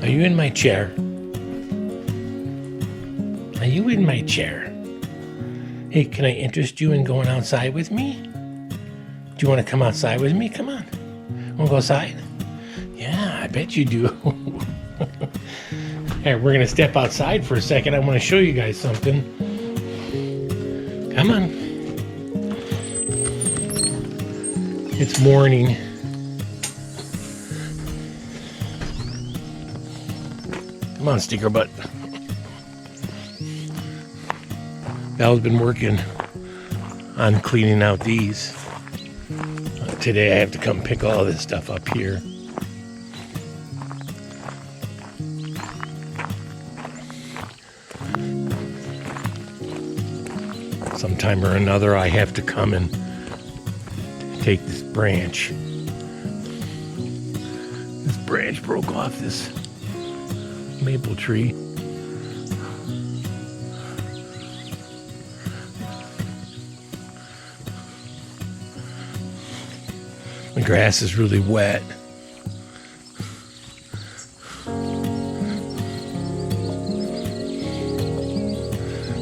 Are you in my chair? Are you in my chair? Hey, can I interest you in going outside with me? Do you want to come outside with me? Come on. Want to go outside? Yeah, I bet you do. Hey, we're going to step outside for a second. I want to show you guys something. Come on. It's morning. Come on, stinker butt. Val's been working on cleaning out these. Today I have to come pick all this stuff up here. Sometime or another I have to come and take this branch. This branch broke off this maple tree. The grass is really wet.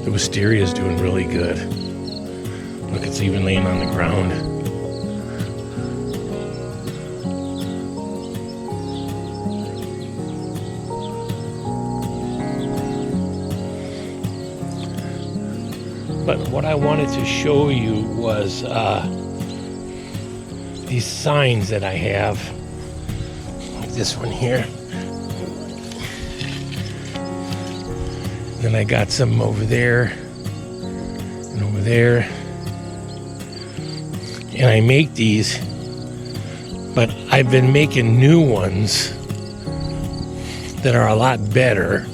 The wisteria is doing really good. Look, it's even laying on the ground. But what I wanted to show you was these signs that I have. Like this one here. Then I got some over there and over there. And I make these, but I've been making new ones that are a lot better.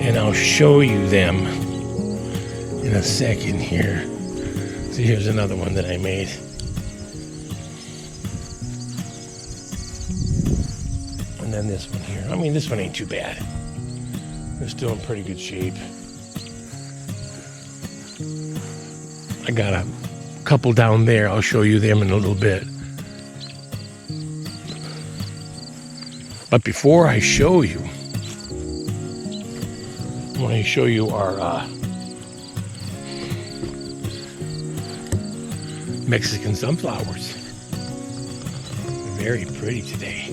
And I'll show you them in a second here. So here's another one that I made. And then this one here. I mean, this one ain't too bad. They're still in pretty good shape. I got a couple down there. I'll show you them in a little bit. But before I show you, I want to show you our Mexican sunflowers. They're very pretty today.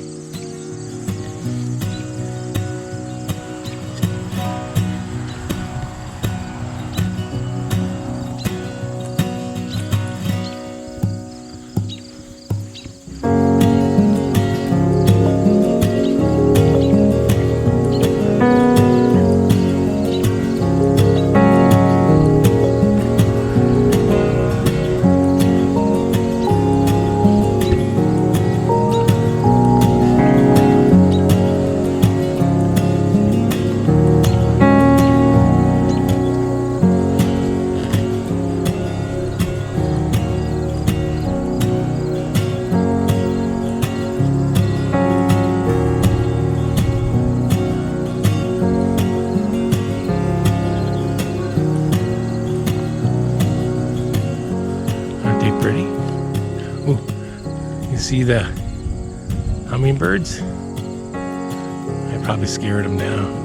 Pretty. Ooh, you see the hummingbirds? I probably scared them now.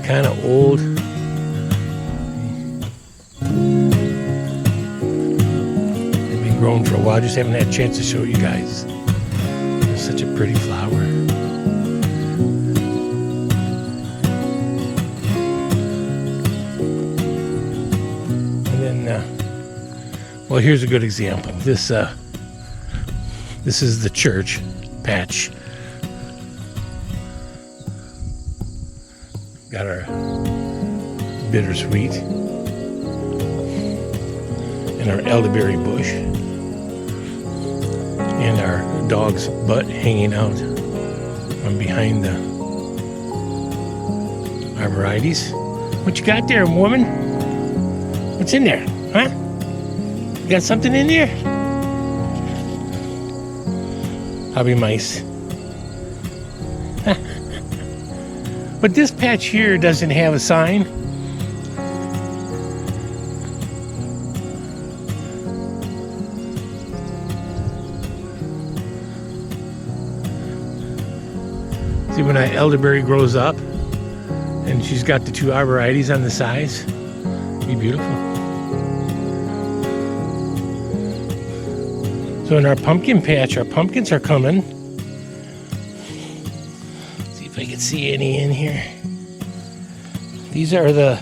Kind of old. They've been growing for a while. Just haven't had a chance to show you guys. They're such a pretty flower. And then, well, here's a good example. This is the church patch. Got our bittersweet and our elderberry bush and our dog's butt hanging out from behind the arborvitaes. What you got there, woman? What's in there? Huh? You got something in there? Probably mice. But this patch here doesn't have a sign. See, when that elderberry grows up and she's got the two arborvitaes on the sides, it'd be beautiful. So in our pumpkin patch, our pumpkins are coming. See if I can see any in here. These are the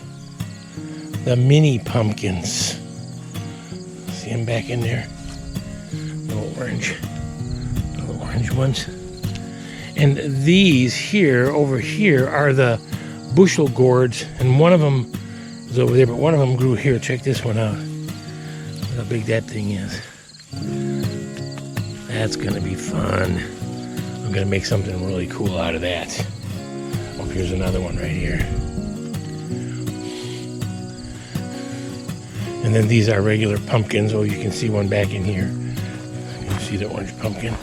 mini pumpkins. See them back in there? Little orange ones. And these here, over here, are the bushel gourds, and one of them is over there, but one of them grew here. Check this one out. Look how big that thing is. That's gonna be fun. I'm gonna make something really cool out of that. Oh, here's another one right here. And then these are regular pumpkins. Oh, you can see one back in here. You see the orange pumpkin.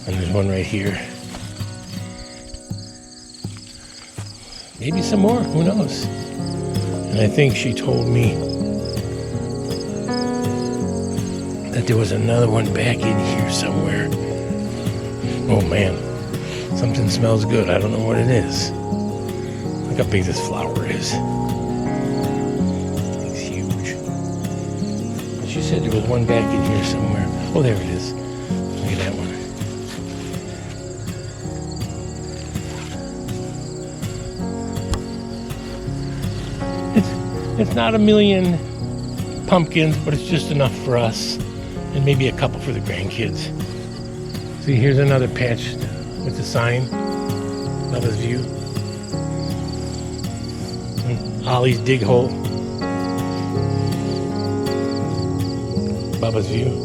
And there's one right here. Maybe some more, who knows? And I think she told me that there was another one back in here somewhere. Oh man, something smells good. I don't know what it is. Look how big this flower is. It's huge. And she said there was one back in here somewhere. Oh, there it is. Look at that one. It's not a million pumpkins, but it's just enough for us, and maybe a couple for the grandkids. See, here's another patch with the sign, Bubba's View. And Ollie's Dig Hole, Bubba's View.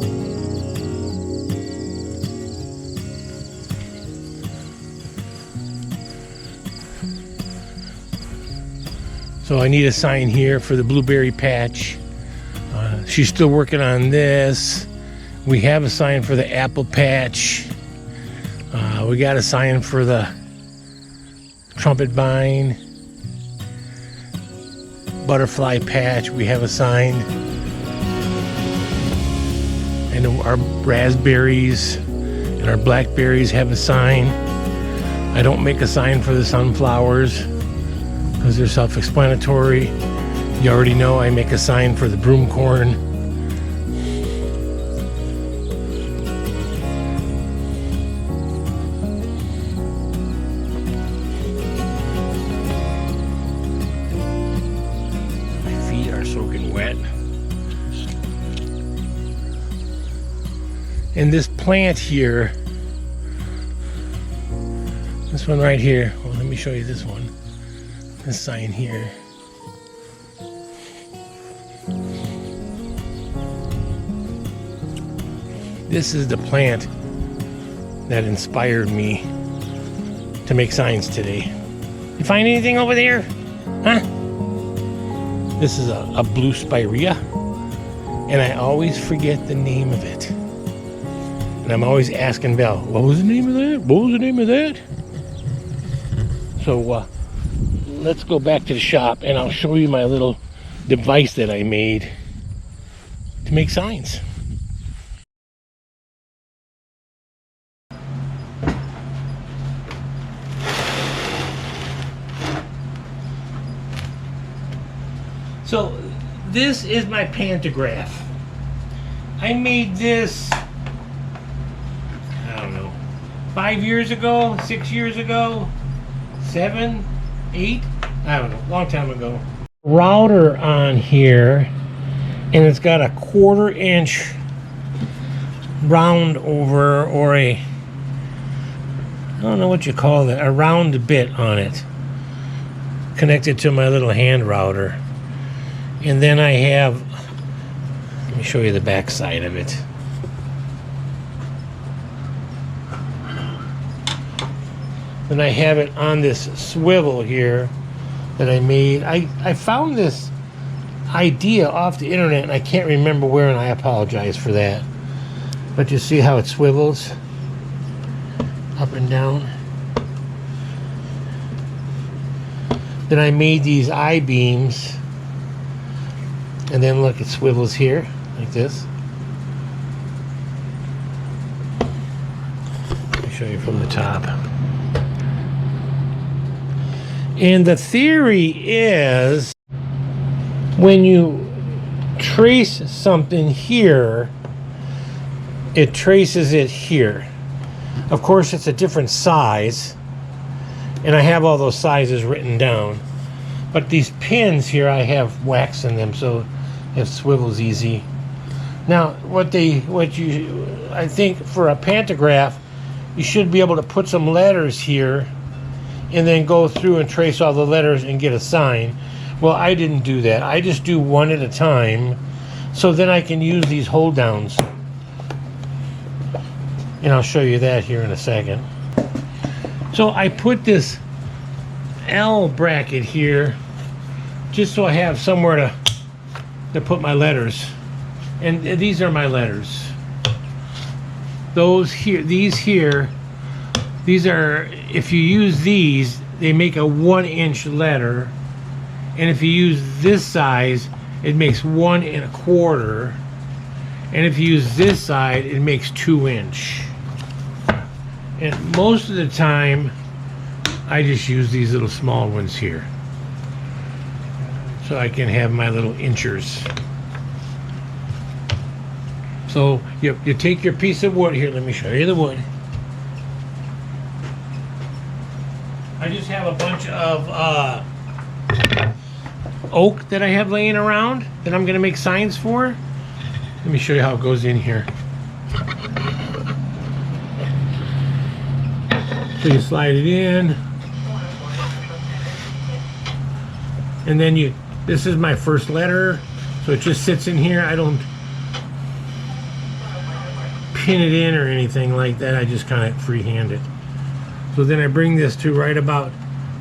So I need a sign here for the blueberry patch. She's still working on this. We have a sign for the apple patch. We got a sign for the trumpet vine. Butterfly patch, we have a sign. And our raspberries and our blackberries have a sign. I don't make a sign for the sunflowers because they're self-explanatory. You already know I make a sign for the broomcorn. My feet are soaking wet. And this plant here, this one right here, well, let me show you this one. This sign here. This is the plant that inspired me to make signs today. You find anything over there? Huh? This is a blue spirea, and I always forget the name of it. And I'm always asking Val, what was the name of that? What was the name of that? So let's go back to the shop and I'll show you my little device that I made to make signs. So this is my Pantograph. I made this, I don't know, 5 years ago, 6 years ago, 7, 8, I don't know, long time ago. Router on here, and it's got a 1/4 inch round over, or I don't know what you call it, a round bit on it, connected to my little hand router. And then I have me show you the back side of it. Then I have it on this swivel here that I made. I found this idea off the internet and I can't remember where, and I apologize for that. But you see how it swivels up and down? Then I made these I-beams, and then look, it swivels here like this. Let me show you from the top. And the theory is when you trace something here, it traces it here. Of course, it's a different size, and I have all those sizes written down. But these pins here, I have wax in them, so it swivels easy. Now, I think for a pantograph, you should be able to put some letters here and then go through and trace all the letters and get a sign. Well, I didn't do that. I just do one at a time, so then I can use these hold downs. And I'll show you that here in a second. So I put this L bracket here just so I have somewhere to put my letters. And these are my letters. Those here, these are, if you use these, they make a 1-inch letter. And if you use this size, it makes 1 1/4. And if you use this side, it makes 2-inch. And most of the time, I just use these little small ones here, so I can have my little inchers. So you take your piece of wood here. Let me show you the wood. I just have a bunch of oak that I have laying around that I'm going to make signs for. Let me show you how it goes in here. So you slide it in, and then this is my first letter, so it just sits in here. I don't pin it in or anything like that. I just kind of freehand it. So then I bring this to right about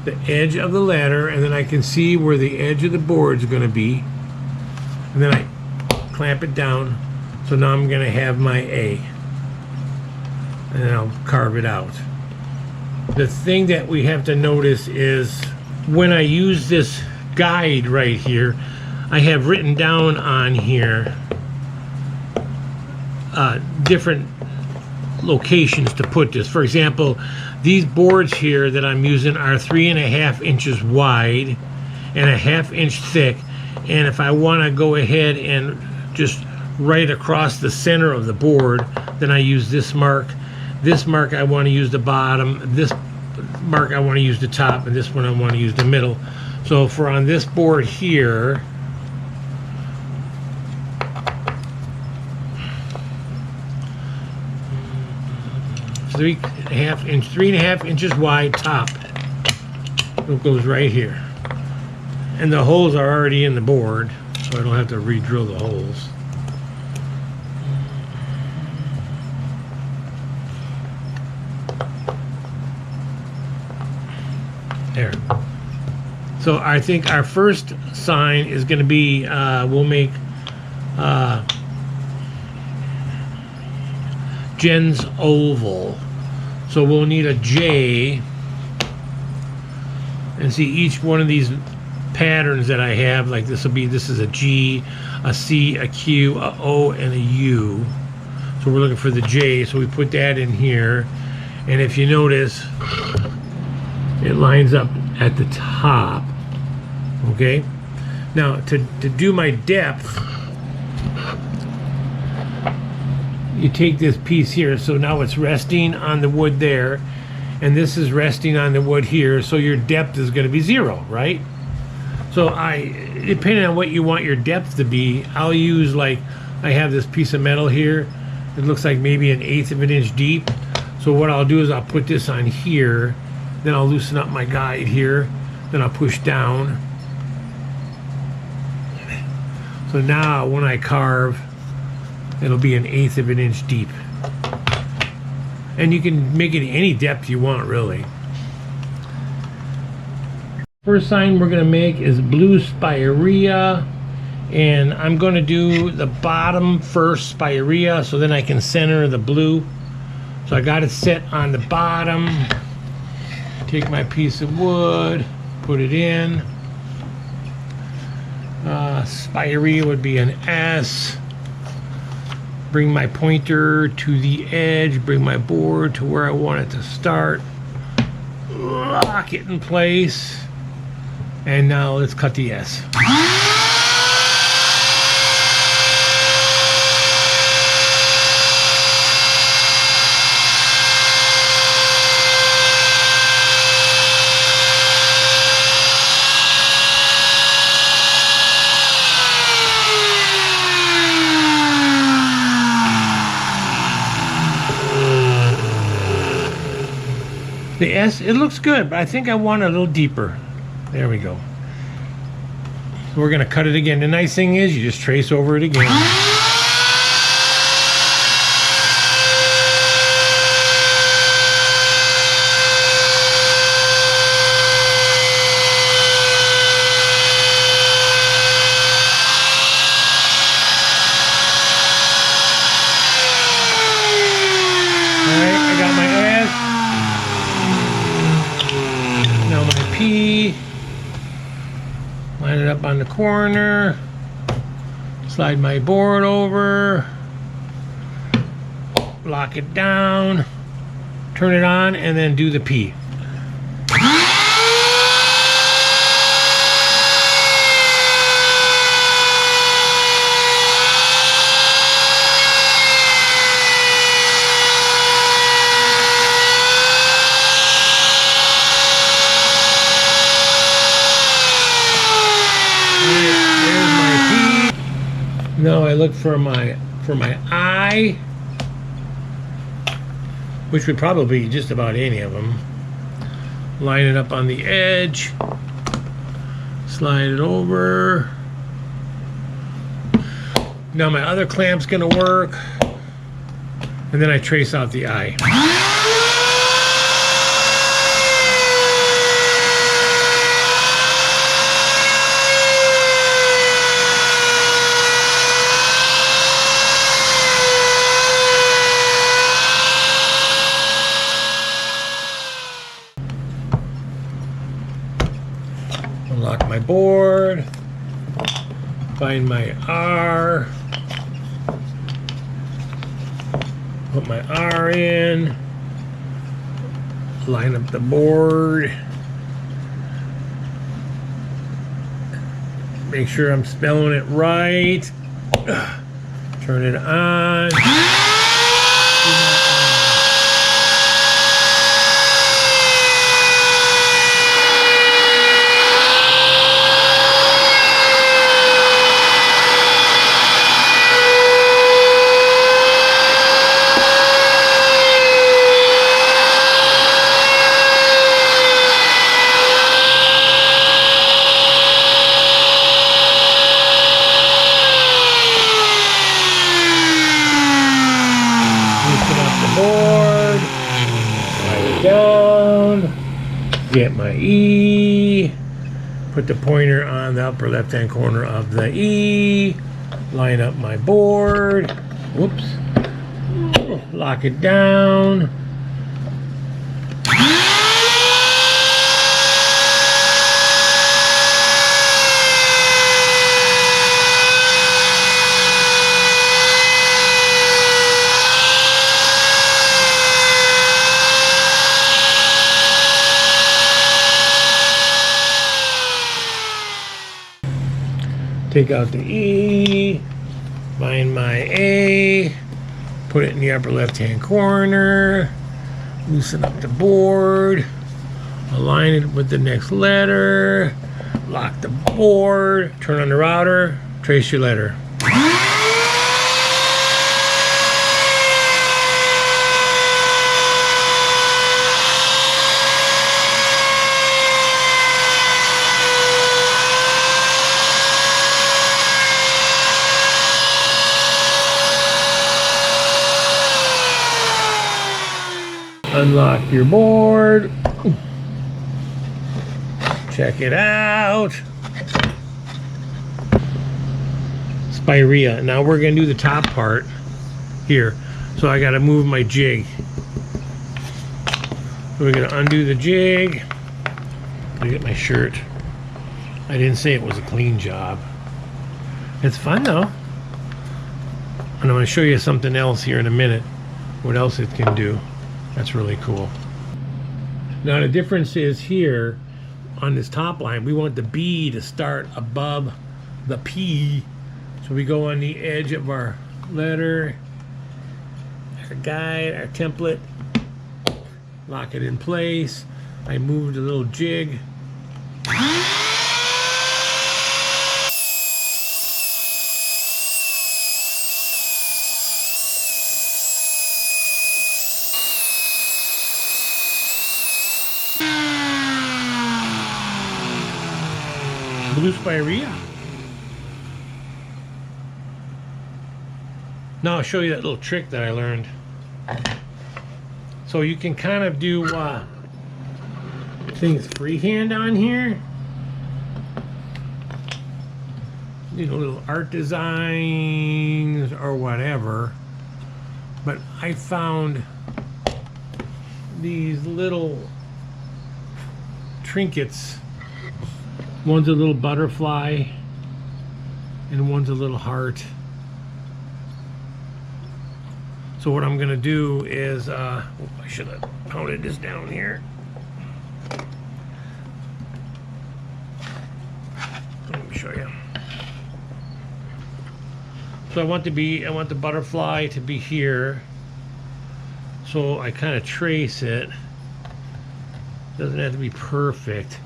the edge of the letter, and then I can see where the edge of the board is going to be, and then I clamp it down. So now I'm going to have my A, and then I'll carve it out. The thing that we have to notice is when I use this guide right here, I have written down on here different locations to put this. For example, these boards here that I'm using are 3.5 inches wide and 1/2 inch thick. And if I want to go ahead and just right across the center of the board, then I use this mark. This mark I want to use the bottom, this mark I want to use the top, and this one I want to use the middle. So for on this board here, three and a half inches wide top. It goes right here. And the holes are already in the board, so I don't have to re-drill the holes. There. So I think our first sign is going to be, we'll make Jen's oval. So we'll need a J, and see each one of these patterns that I have, like this is a G, a C, a Q, a O, and a U. So we're looking for the J, so we put that in here. And if you notice, it lines up at the top. Okay, now to do my depth, you take this piece here, so now it's resting on the wood there, and this is resting on the wood here, so your depth is going to be 0, right? So depending on what you want your depth to be, I'll use, like, I have this piece of metal here, it looks like maybe 1/8 of an inch deep. So what I'll do is I'll put this on here, then I'll loosen up my guide here, then I'll push down. So now when I carve, It'll be 1/8 of an inch deep. And you can make it any depth you want, really. First sign we're going to make is blue spirea. And I'm going to do the bottom first spirea so then I can center the blue. So I got it set on the bottom. Take my piece of wood, put it in. Spirea would be an S. Bring my pointer to the edge, bring my board to where I want it to start. Lock it in place. And now let's cut the S. The S, it looks good, but I think I want it a little deeper. There we go. So we're going to cut it again. The nice thing is you just trace over it again. Line it up on the corner, slide my board over, lock it down, turn it on, and then do the P. Now I look for my eye, which would probably be just about any of them. Line it up on the edge, slide it over. Now my other clamp's gonna work, and then I trace out the eye. Unlock my board, find my R, put my R in, line up the board, make sure I'm spelling it right, turn it on. Board, slide it down, get my E, put the pointer on the upper left hand corner of the E, line up my board, whoops, lock it down. Take out the E, find my A, put it in the upper left hand corner, loosen up the board, align it with the next letter, lock the board, turn on the router, trace your letter. Unlock your board. Check it out. Spirea. Now we're going to do the top part here. So I got to move my jig. We're going to undo the jig. Let me get my shirt. I didn't say it was a clean job. It's fun though. And I'm going to show you something else here in a minute. What else it can do. That's really cool. Now the difference is here on this top line, we want the B to start above the P. So we go on the edge of our letter, our guide, our template, lock it in place. I moved a little jig. Blue Spirea. Now I'll show you that little trick that I learned. So you can kind of do things freehand on here. You know, little art designs or whatever. But I found these little trinkets. One's a little butterfly and one's a little heart. So what I'm gonna do is, I should have pounded this down here. Let me show you. So I want the butterfly to be here. So I kind of trace it. Doesn't have to be perfect.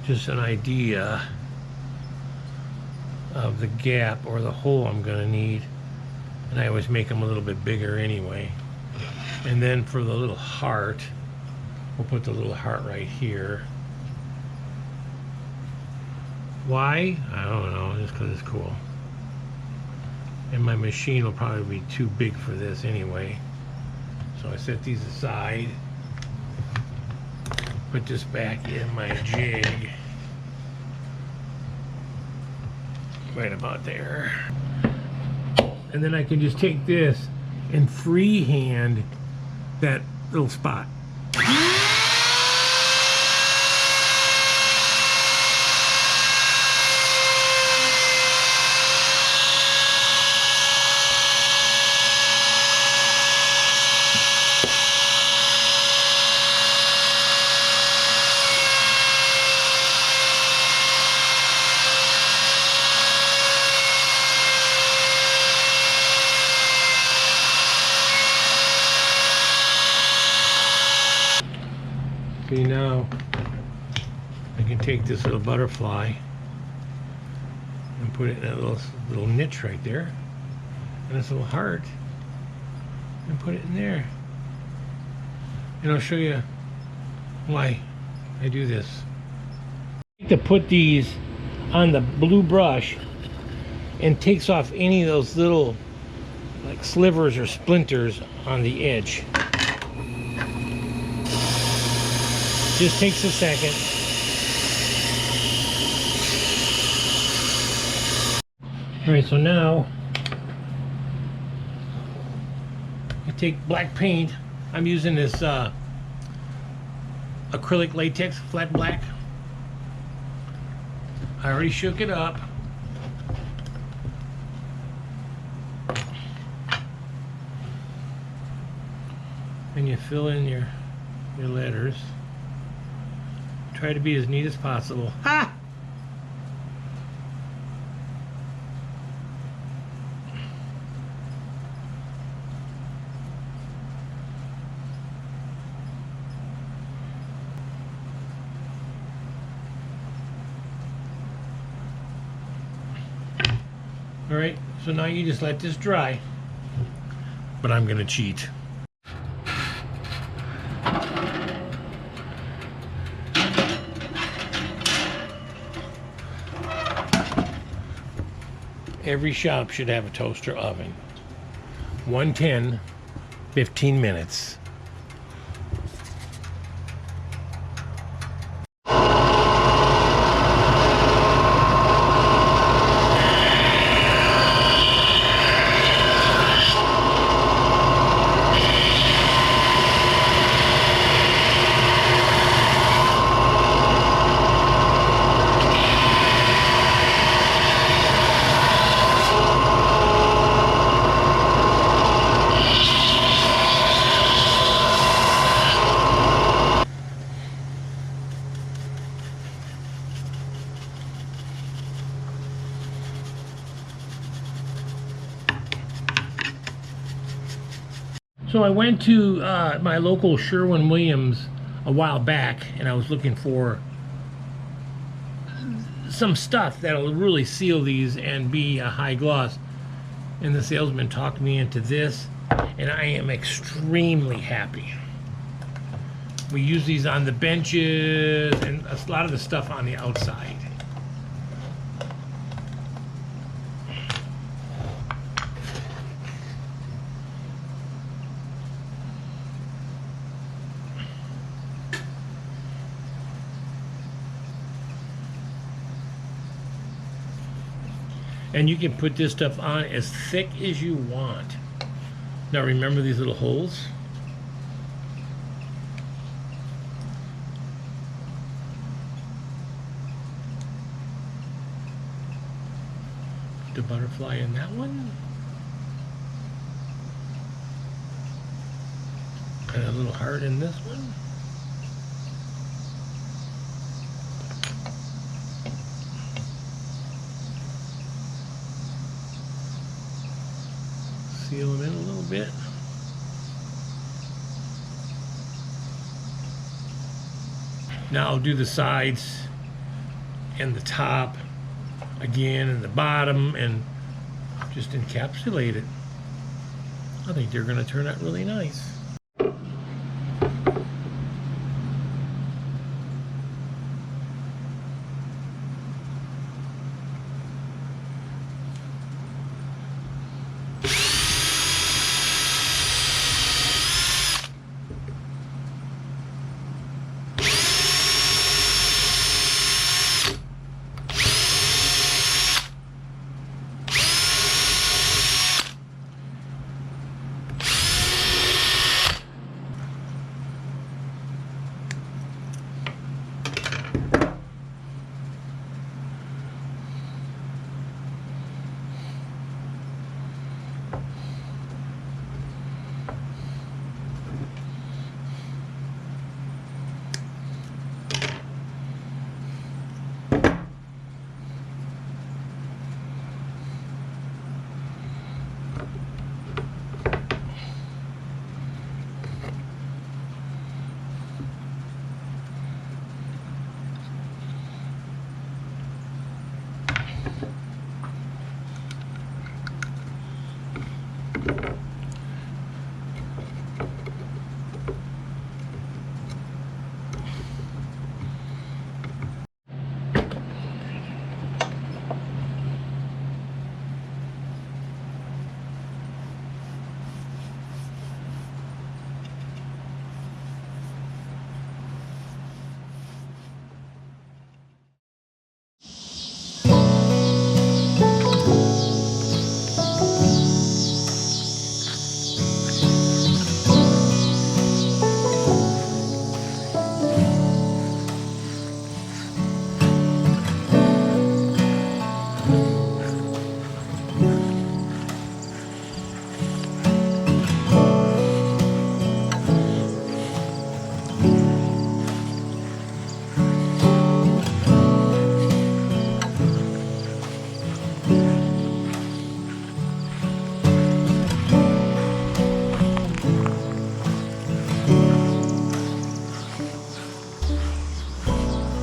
Just an idea of the gap or the hole I'm gonna need. And I always make them a little bit bigger anyway. And then for the little heart, we'll put the little heart right here. Why? I don't know, just because it's cool. And my machine will probably be too big for this anyway. So I set these aside. Put this back in my jig. Right about there. And then I can just take this and freehand that little spot. See, now I can take this little butterfly and put it in that little niche right there, and this little heart, and put it in there. And I'll show you why I do this. I like to put these on the blue brush and takes off any of those little like slivers or splinters on the edge. Just takes a second. All right, so now I take black paint. I'm using this acrylic latex, flat black. I already shook it up. And you fill in your letters. Try to be as neat as possible. Ha! All right, so now you just let this dry. But I'm gonna cheat. Every shop should have a toaster oven. 110, 15 minutes. So I went to my local Sherwin-Williams a while back, and I was looking for some stuff that'll really seal these and be a high gloss. And the salesman talked me into this, and I am extremely happy. We use these on the benches and a lot of the stuff on the outside. And you can put this stuff on as thick as you want. Now remember these little holes? Put the butterfly in that one. And a little heart in this one. Seal them in a little bit. Now I'll do the sides and the top again and the bottom and just encapsulate it. I think they're going to turn out really nice.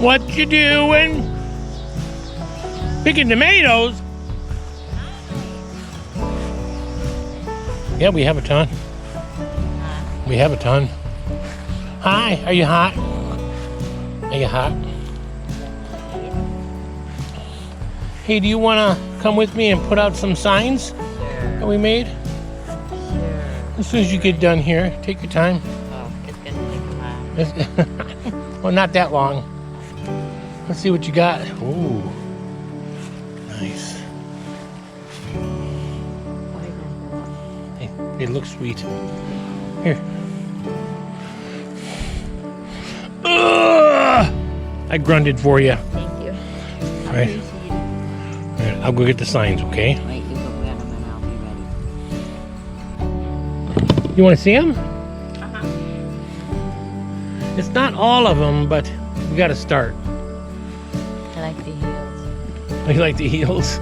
What you doing? Picking tomatoes? Yeah, we have a ton. We have a ton. Hi, are you hot? Are you hot? Hey, do you want to come with me and put out some signs that we made? As soon as you get done here, take your time. Oh, it's gonna take a while. Well, not that long. Let's see what you got. Ooh, nice. Hey, they look sweet. Here. I grunted for you. Thank you. All right. All right. I'll go get the signs, okay? Wait, you go get them and I'll be ready. You want to see them? Uh-huh. It's not all of them, but we got to start. I like the heels. You like the heels?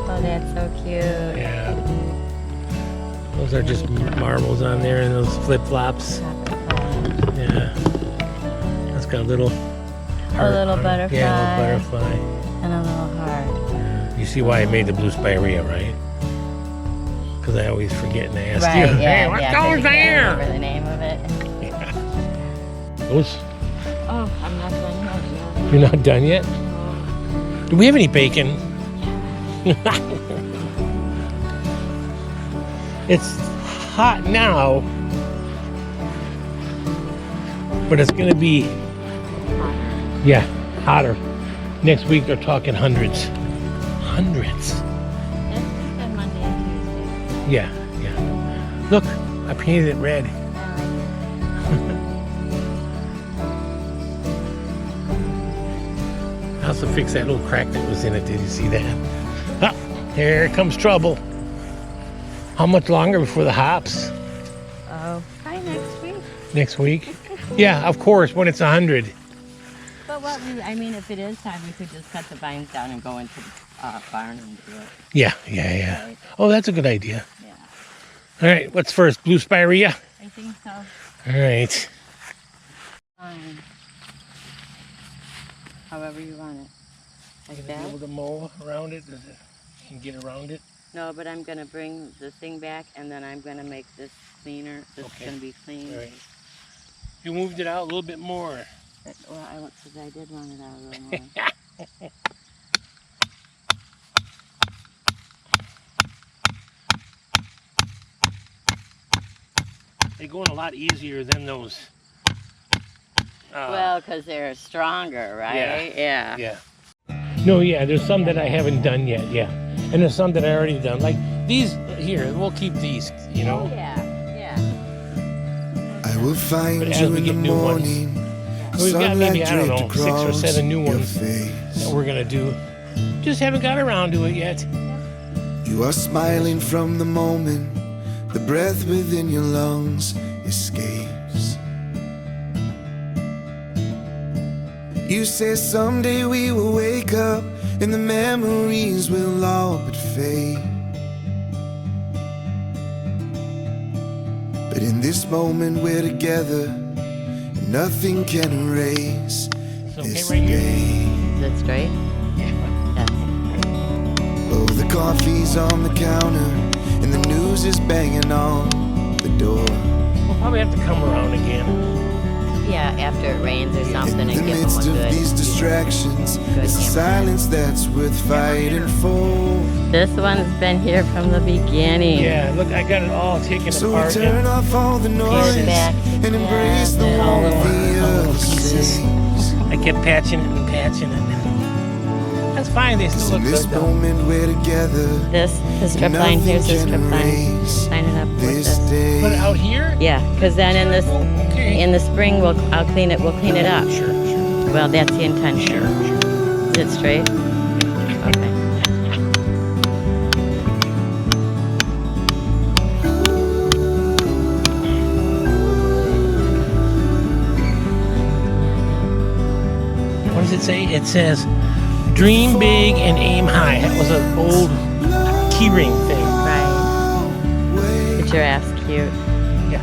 Oh, that's so cute. Yeah. Those are just marbles on there and those flip-flops. Yeah. That's got a little heart little on it. butterfly. Yeah, a little butterfly. And a little heart. You see why I made the blue spirea, right? Because I always forget and I ask Right, you, yeah, hey, what yeah, 'cause goes you can't there? remember the name of it. Those, Oh, I'm not done yet. you're not done yet? Do we have any bacon? It's hot now, but it's gonna be, yeah, hotter. Next week they're talking hundreds. Hundreds. It's been Monday and Tuesday. Yeah, yeah. Look, I painted it red. I also fixed that little crack that was in it. Did you see that? Ah, here comes trouble. How much longer before the hops? Oh, probably next week. Next week? Yeah, of course, when it's 100. But I mean, if it is time, we could just cut the vines down and go into the barn and do it. Yeah, yeah, yeah. Oh, that's a good idea. Yeah, All right, what's first? Blue spirea? I think so. All right. However you want it. Like Is it that? able to mow around it? Does it can get around it? No, but I'm going to bring the thing back, and then I'm going to make this cleaner. This Okay. is going to be clean. All right. You moved it out a little bit more. Well, because I did want it out a little more. They go in a lot easier than those. Well, because they're stronger, right? Yeah. Yeah. No, yeah, there's some that I haven't done yet, yeah. And there's some that I already done. Like these here, we'll keep these, you know. Yeah, yeah. I will find But as you we in get the new ones, morning. we've got maybe, I don't Sunlight know, 6 or draped 7 new across ones your face. that we're gonna do. Just haven't got around to it yet. You are smiling from the moment the breath within your lungs escapes. You say someday we will wake up and the memories will all but fade. But in this moment we're together, and nothing can erase It's okay this right here? day. Is it straight? Yeah. Oh, the coffee's on the counter and the news is banging on the door. We'll probably have to come around again. Yeah, after it rains or something, In and the give them midst a of good. these distractions, good it's the camera. silence that's worth fighting for. This one's been here from the beginning. Yeah, look, I got it all taken So we apart. turn off all the noise back and embrace the together. All warmth little the other pieces. says. I kept patching it and patching it. That's fine, they still In look this good though. moment we're together, The strip line, here's the strip line. Sign it up with this this. day. Put it out here? Yeah, because then in this, Okay. in the spring, I'll clean it. We'll clean it up. Sure, sure. Well, that's the intention. Is it straight? Okay. What does it say? It says, dream big and aim high. That was an old keyring thing. Right. The giraffe's cute. Yeah.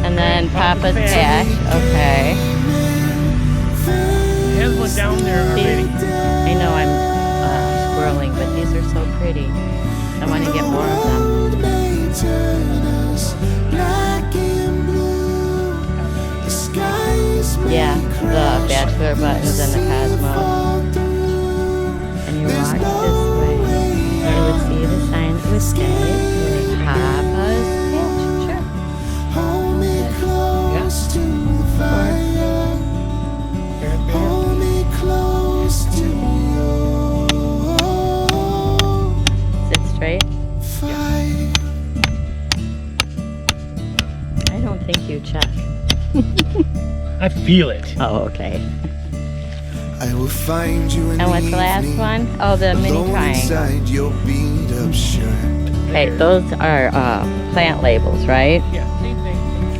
And then Papa's Papa's patch. Okay. There's one down there already. I know I'm squirreling, but these are so pretty. I want to get more of them. Yeah, the bachelor buttons and the cosmos. And you walk this way, you would see the sign that would say Papa's patch. Sure. Hold me close to the fire. Hold me close to your Sit straight. fire. I don't think you check. I feel it. Oh, okay. I will find you in And what's the the last evening, one? Oh, the mini alone triangle. inside your beat up shirt. Okay, those are plant labels, right? Yeah, same thing.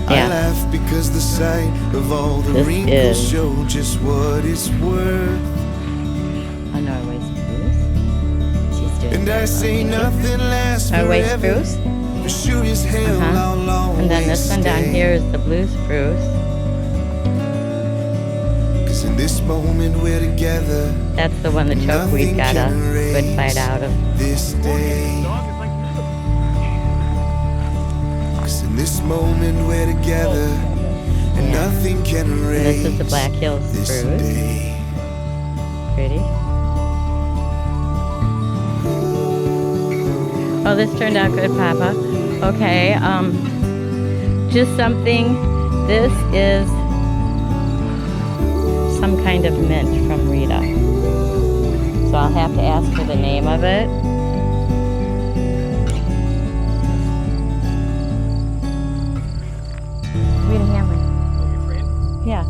I Yeah. laugh because the sight of all the This wrinkles is- show just what it's worth. A Norway spruce. She's doing And I very say well. nothing lasts Norway forever. spruce? but sure as hell I'll always And then this one down stay. here is the blue spruce. 'Cause in this moment we're together, That's the one the chokeweed got a good bite out of. this day. 'Cause in this moment we're together, and nothing can And erase this is the Black Hills this spruce. day. Pretty. Oh, this turned out good, Papa. Okay, just something. This is some kind of mint from Rita. So I'll have to ask her the name of it. Rita Hammer. Oh, your friend? Yeah.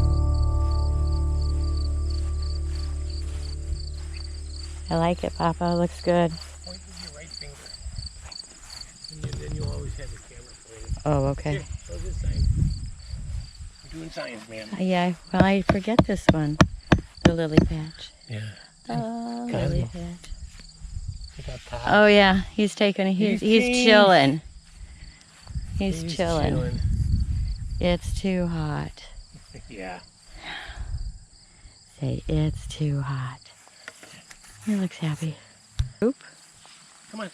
I like it, Papa. It looks good. Point with your right finger. And then you always have the camera pointed. Oh, okay. Here, show this side. I'm doing science, man. Yeah, well, I forget this one. The lily patch. Yeah. Oh, Cosmo. lily patch. Look how Todd- Oh, yeah. He's taking, he's changed. chilling. He's He's chilling. It's too hot. Yeah. Say, it's too hot. He looks happy. Oop. Come on.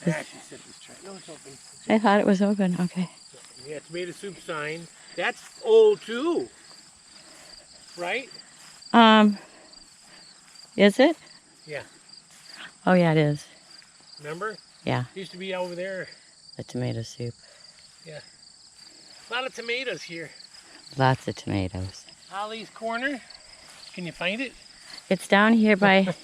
Ah, she said this try. No, it's open. It's I thought it was open. Okay. open. Yeah, tomato soup sign. That's old too. Right? Is it? Yeah. Oh, yeah, it is. Remember? Yeah, Used to be over there. the tomato soup. Yeah. A lot of tomatoes here. Lots of tomatoes. Ollie's Corner. Can you find it? It's down here by,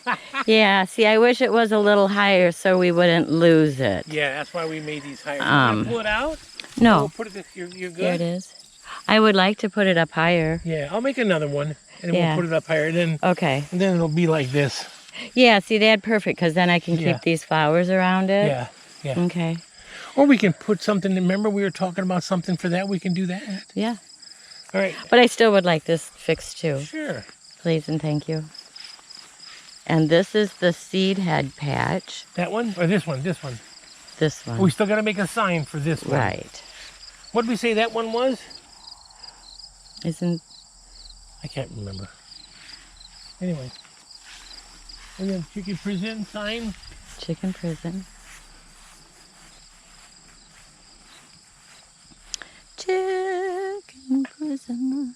yeah, see, I wish it was a little higher so we wouldn't lose it. Yeah, that's why we made these higher. You gonna pull it out? No, We'll put it. You're good. here it is. I would like to put it up higher. Yeah, I'll make another one, and Yeah. we'll put it up higher. Okay. And then it'll be like this. Yeah, see, that's perfect because then I can Yeah. keep these flowers around it. Yeah, yeah. Okay. Or we can put something. Remember, we were talking about something for that. We can do that. Yeah. All right. But I still would like this fixed too. Sure. Please and thank you. And this is the seed head patch. That one or this one? This one. This one. We still got to make a sign for this one. Right. What did we say that one was? Isn't, I can't remember. Anyway. And then chicken prison sign. chicken prison. Chicken prison.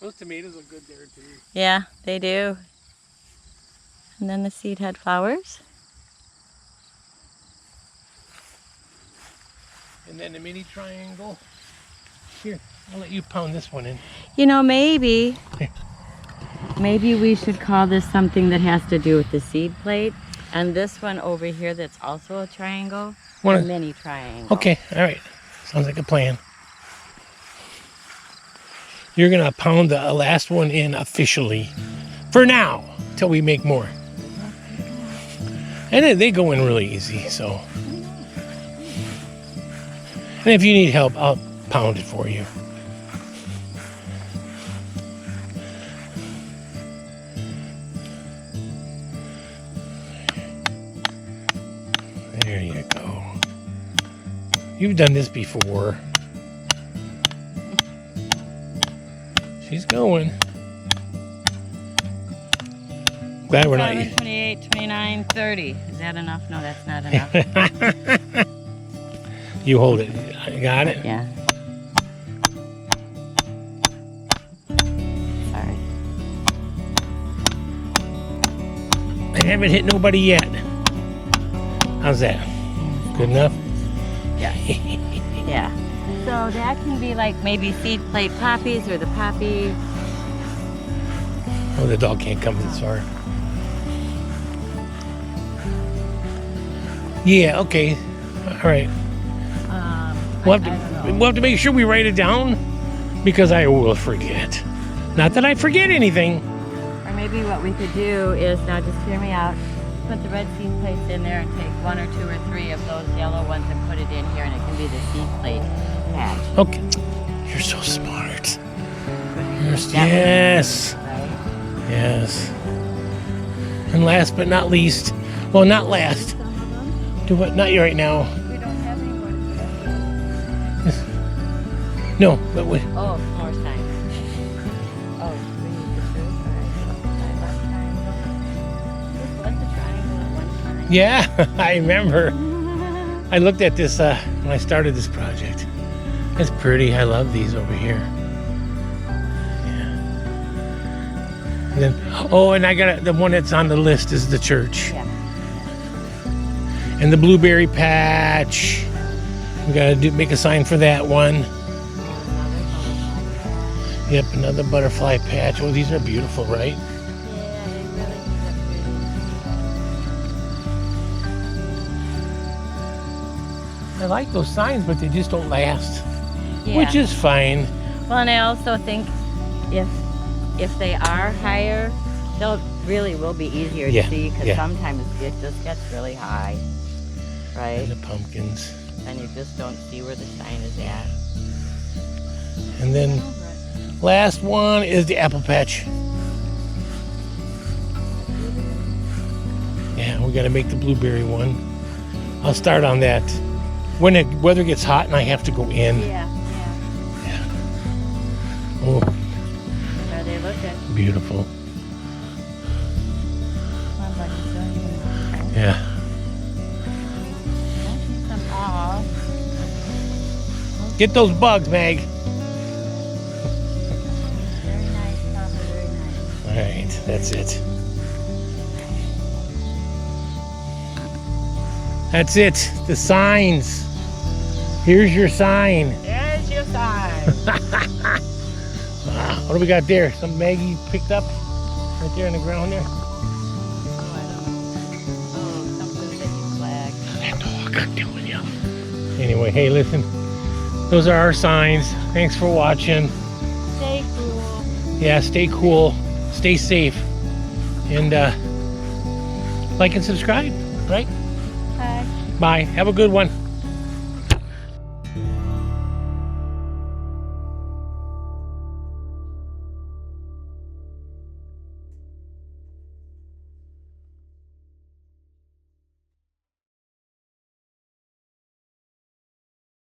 Those tomatoes look good there too. Yeah, they do. And then the seed head flowers. And then the mini triangle. Here, I'll let you pound this one in. You know, maybe we should call this something that has to do with the seed plate. And this one over here that's also a triangle, a mini triangle. Okay, all right. Sounds like a plan. You're going to pound the last one in officially. For now, till we make more. And then they go in really easy, so. And if you need help, I'll pound it for you. There you go. You've done this before. She's going. Glad we're not. 27, 28, 29, 30. Is that enough? No, that's not enough. You hold it. I got it? Yeah. Sorry. I haven't hit nobody yet. How's that? Good enough? Yeah. Yeah. So that can be like maybe seed plate poppies or the poppy. Oh, the dog can't come this far. Yeah, okay. All right. We'll have to make sure we write it down because I will forget. Not that I forget anything. Or maybe what we could do is, now just hear me out, put the red seed plates in there and take 1 or 2 or 3 of those yellow ones and put it in here and it can be the seed plate patch. Okay. You're so smart. Yes. Right? Yes. And last but not least, well, not last. Do what? Not you right now. We don't No, but we, Oh, more signs. Oh, we need the church. All right. Side left triangle. This was the triangle at one time. yeah, I remember. I looked at this when I started this project. It's pretty. I love these over here. Yeah. And then, oh, and I got the one that's on the list is the church. Yeah. And the blueberry patch. We gotta make a sign for that one. Yep, another butterfly patch. Oh, these are beautiful, right? Yeah, they really look I like those signs, but they just don't last, pretty. which is fine. Well, and I also think if they are higher, they'll really will be easier Yeah, to see because yeah. sometimes it just gets really high, right? And the pumpkins. And you just don't see where the sign is at. And then last one is the apple patch. Yeah, we gotta make the blueberry one. I'll start on that. When the weather gets hot and I have to go in. Yeah. Oh, How they look at. beautiful. Come on, buddy, show me. Yeah. Some off. Get those bugs, Meg. Very nice, Papa, very nice. All right, that's it. That's it. The signs. Here's your sign. There's your sign. What do we got there? Some Maggie picked up right there on the ground there. Oh, I don't know. Oh, something that you flagged. That dog, I'm telling you. Anyway, hey, listen. Those are our signs. Thanks for watching. Stay cool. Yeah, stay cool. Stay safe. And like and subscribe, right? Bye. Bye. Have a good one.